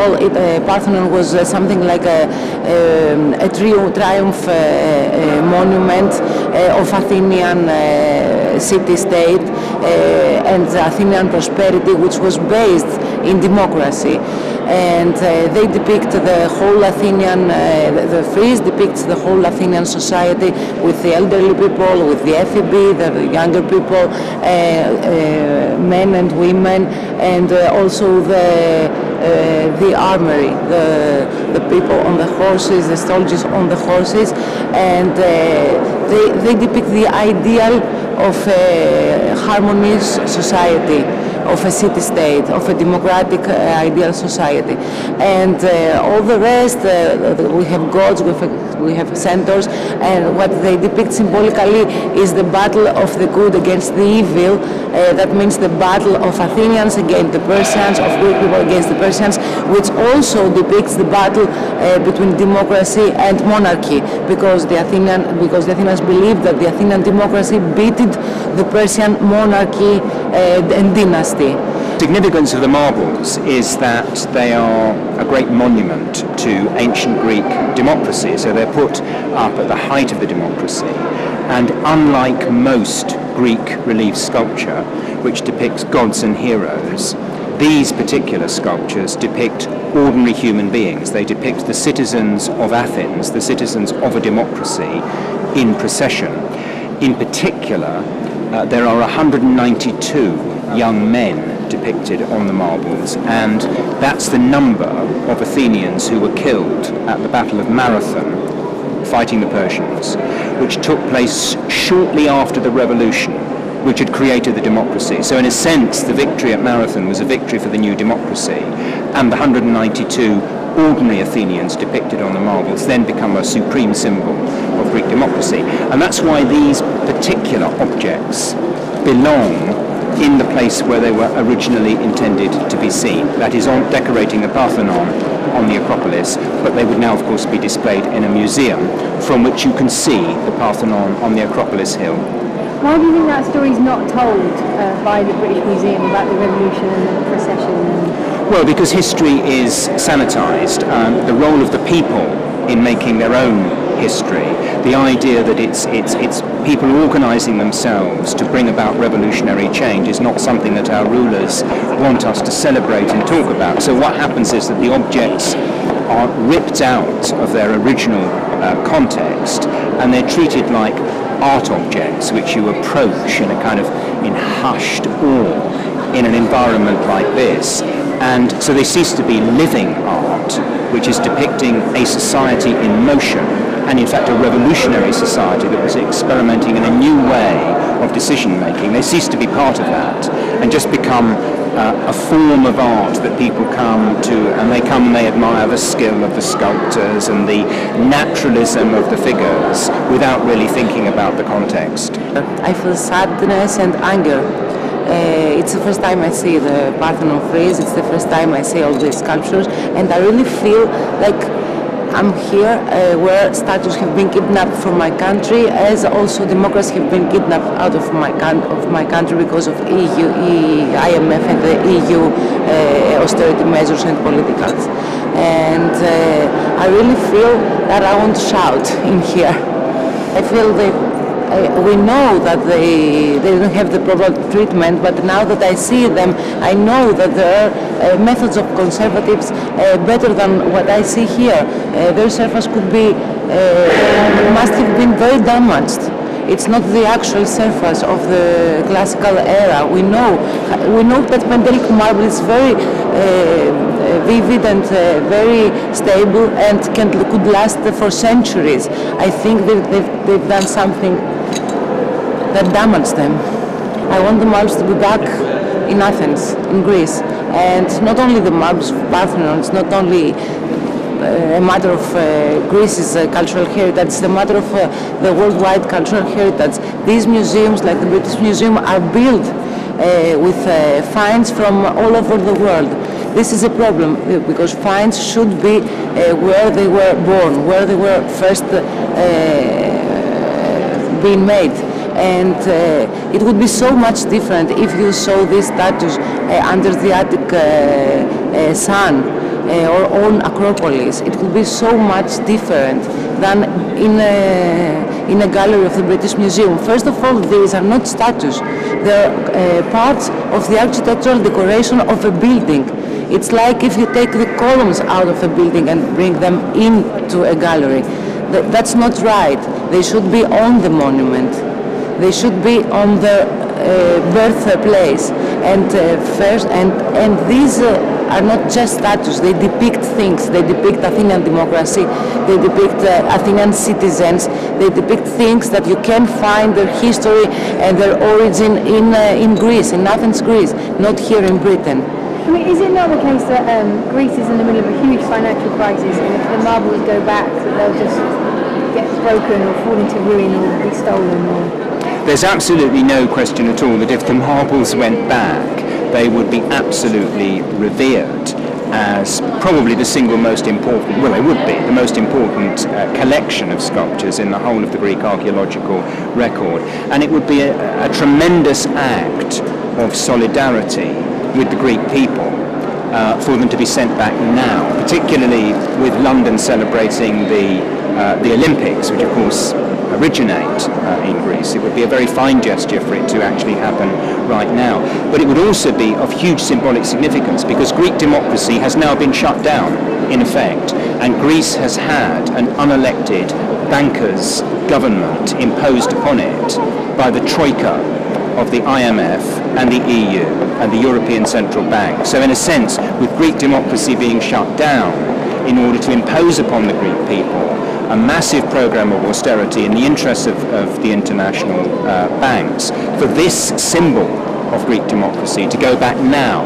all, Parthenon was something like a triumph monument of Athenian city-state and Athenian prosperity, which was based in democracy. And they depict the whole Athenian, the frieze depicts the whole Athenian society with the elderly people, with the effigy, the younger people, men and women, and also the armory, the people on the horses, the soldiers on the horses, and they depict the ideal of a harmonious society, of a city-state, of a democratic ideal society. And all the rest, we have gods, we have centaurs, and what they depict symbolically is the battle of the good against the evil. That means the battle of Athenians against the Persians, of Greek people against the Persians, which also depicts the battle between democracy and monarchy, because the Athenians believed that the Athenian democracy beated the Persian monarchy and dynasty. The significance of the marbles is that they are a great monument to ancient Greek democracy. So they're put up at the height of the democracy, and unlike most Greek relief sculpture, which depicts gods and heroes, these particular sculptures depict ordinary human beings. They depict the citizens of Athens, the citizens of a democracy, in procession. In particular, there are 192 young men depicted on the marbles, and that's the number of Athenians who were killed at the Battle of Marathon fighting the Persians, which took place shortly after the revolution, which had created the democracy. So in a sense, the victory at Marathon was a victory for the new democracy, and the 192 ordinary Athenians depicted on the marbles then become a supreme symbol of Greek democracy. And that's why these particular objects belong in the place where they were originally intended to be seen. That is, on decorating the Parthenon on the Acropolis, but they would now of course be displayed in a museum from which you can see the Parthenon on the Acropolis hill. Why do you think that story is not told by the British Museum about the revolution and the procession? Well, because history is sanitised. The role of the people in making their own history, the idea that it's people organising themselves to bring about revolutionary change is not something that our rulers want us to celebrate and talk about. So what happens is that the objects are ripped out of their original context, and they're treated like art objects which you approach in a kind of hushed awe in an environment like this. And so they cease to be living art, which is depicting a society in motion, and in fact a revolutionary society that was experimenting in a new way of decision making. They cease to be part of that and just become a form of art that people come to, and they admire the skill of the sculptors and the naturalism of the figures without really thinking about the context. I feel sadness and anger. It's the first time I see the Parthenon frieze, it's the first time I see all these sculptures, and I really feel like I'm here where statues have been kidnapped from my country, as also democracy have been kidnapped out of my country because of EU, IMF and the EU austerity measures and politicals. And I really feel that I want to shout in here. I feel we know that they don't have the proper treatment, but now that I see them, I know that there are methods of conservatives better than what I see here. Their surface could be, must have been very damaged. It's not the actual surface of the classical era. We know that Pentelic marble is very vivid and very stable and could last for centuries. I think they've done something that damaged them. I want the marbles to be back in Athens, in Greece. And not only the marbles of Parthenon, it's not only a matter of Greece's cultural heritage, it's a matter of the worldwide cultural heritage. These museums, like the British Museum, are built with finds from all over the world. This is a problem because finds should be where they were born, where they were first being made. And it would be so much different if you saw these statues under the Attic sun, or own Acropolis. It will be so much different than in a gallery of the British Museum. First of all, these are not statues. They're parts of the architectural decoration of a building. It's like if you take the columns out of a building and bring them into a gallery. That's not right. They should be on the monument. They should be on the birthplace. And these are not just statues. They depict things. They depict Athenian democracy. They depict Athenian citizens. They depict things that you can find their history and their origin in Greece, in Athens, Greece, not here in Britain. I mean, is it not the case that Greece is in the middle of a huge financial crisis, and if the marbles go back, they'll just get broken or fall into ruin or be stolen? There's absolutely no question at all that if the marbles went back, they would be absolutely revered as probably the single most important, well, they would be the most important collection of sculptures in the whole of the Greek archaeological record. And it would be a tremendous act of solidarity with the Greek people for them to be sent back now, particularly with London celebrating the Olympics, which of course originate in Greece. It would be a very fine gesture for it to actually happen right now. But it would also be of huge symbolic significance because Greek democracy has now been shut down, in effect, and Greece has had an unelected bankers' government imposed upon it by the Troika of the IMF and the EU and the European Central Bank. So in a sense, with Greek democracy being shut down, in order to impose upon the Greek people a massive program of austerity in the interests of the international banks, for this symbol of Greek democracy to go back now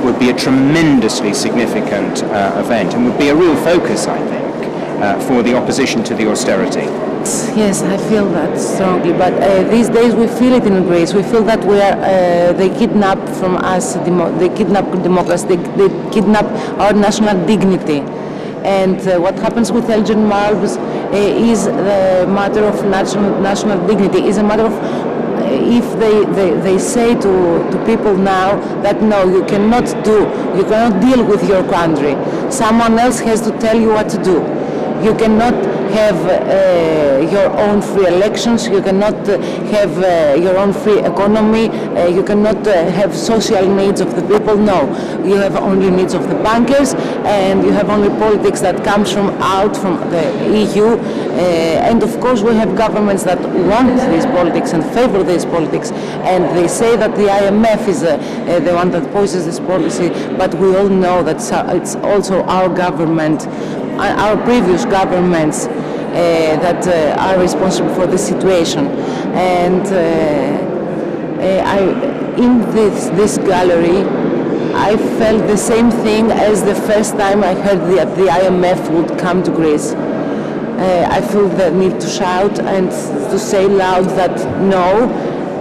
would be a tremendously significant event and would be a real focus, I think, for the opposition to the austerity. Yes, I feel that strongly, but these days we feel it in Greece. We feel that we are, they kidnap from us, they kidnap democracy, they kidnap our national dignity. And what happens with Elgin marbles is a matter of national dignity, is a matter of if they say to people now that no, you cannot deal with your country. Someone else has to tell you what to do. You cannot have your own free elections, you cannot have your own free economy, you cannot have social needs of the people. No, you have only needs of the bankers, and you have only politics that comes from the EU. And of course we have governments that want these politics and favor these politics, and they say that the IMF is the one that poses this policy, but we all know that it's also our government, our previous governments that are responsible for the situation. And in this gallery, I felt the same thing as the first time I heard that the IMF would come to Greece. I feel the need to shout and to say loud that no,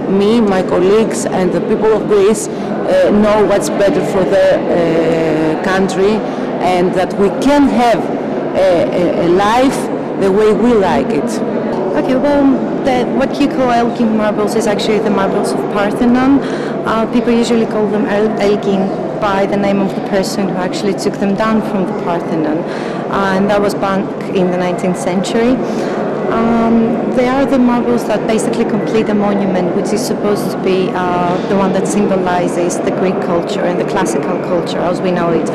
me, my colleagues and the people of Greece know what's better for their country, and that we can have a life the way we like it. Okay, well, what you call Elgin marbles is actually the marbles of Parthenon. People usually call them Elgin by the name of the person who actually took them down from the Parthenon, and that was back in the 19th century. They are the marbles that basically complete the monument, which is supposed to be the one that symbolizes the Greek culture and the classical culture as we know it.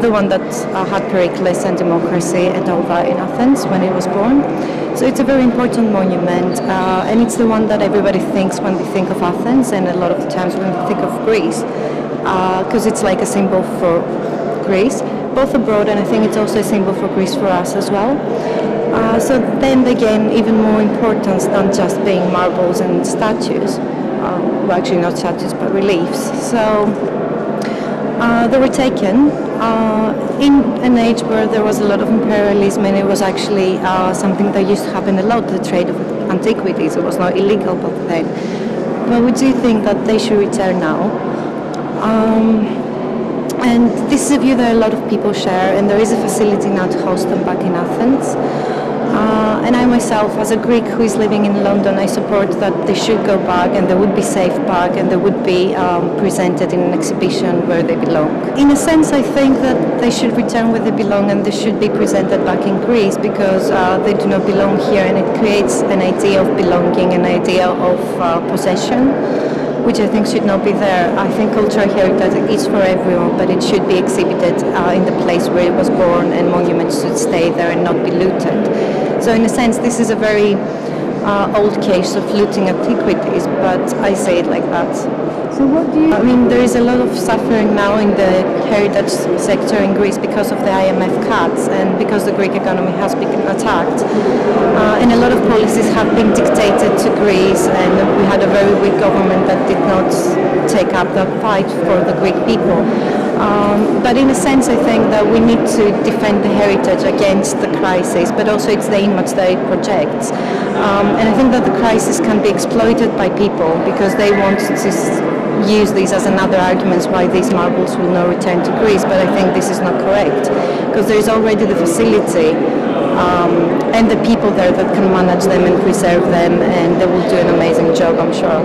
The one that had Pericles and democracy and all that in Athens when it was born. So it's a very important monument, and it's the one that everybody thinks when they think of Athens, and a lot of the times when they think of Greece, because it's like a symbol for Greece, both abroad, and I think it's also a symbol for Greece for us as well. So then again, even more importance than just being marbles and statues, well actually not statues but reliefs. So they were taken in an age where there was a lot of imperialism, and it was actually something that used to happen a lot, the trade of antiquities. It was not illegal back then. But we do think that they should return now. And this is a view that a lot of people share, and there is a facility now to host them back in Athens. And I'm myself, as a Greek who is living in London, I support that they should go back and they would be safe back and they would be presented in an exhibition where they belong. In a sense, I think that they should return where they belong and they should be presented back in Greece because they do not belong here, and it creates an idea of belonging, an idea of possession, which I think should not be there. I think cultural heritage is for everyone, but it should be exhibited in the place where it was born, and monuments should stay there and not be looted. So in a sense, this is a very old case of looting antiquities, but I say it like that. So what do you... I mean, there is a lot of suffering now in the heritage sector in Greece because of the IMF cuts and because the Greek economy has been attacked. And a lot of policies have been dictated to Greece, and we had a very weak government that did not take up the fight for the Greek people. But in a sense, I think that we need to defend the heritage against the crisis, but also it's the image that it projects. And I think that the crisis can be exploited by people because they want to use these as another argument why these marbles will not return to Greece, but I think this is not correct because there is already the facility and the people there that can manage them and preserve them, and they will do an amazing job, I'm sure.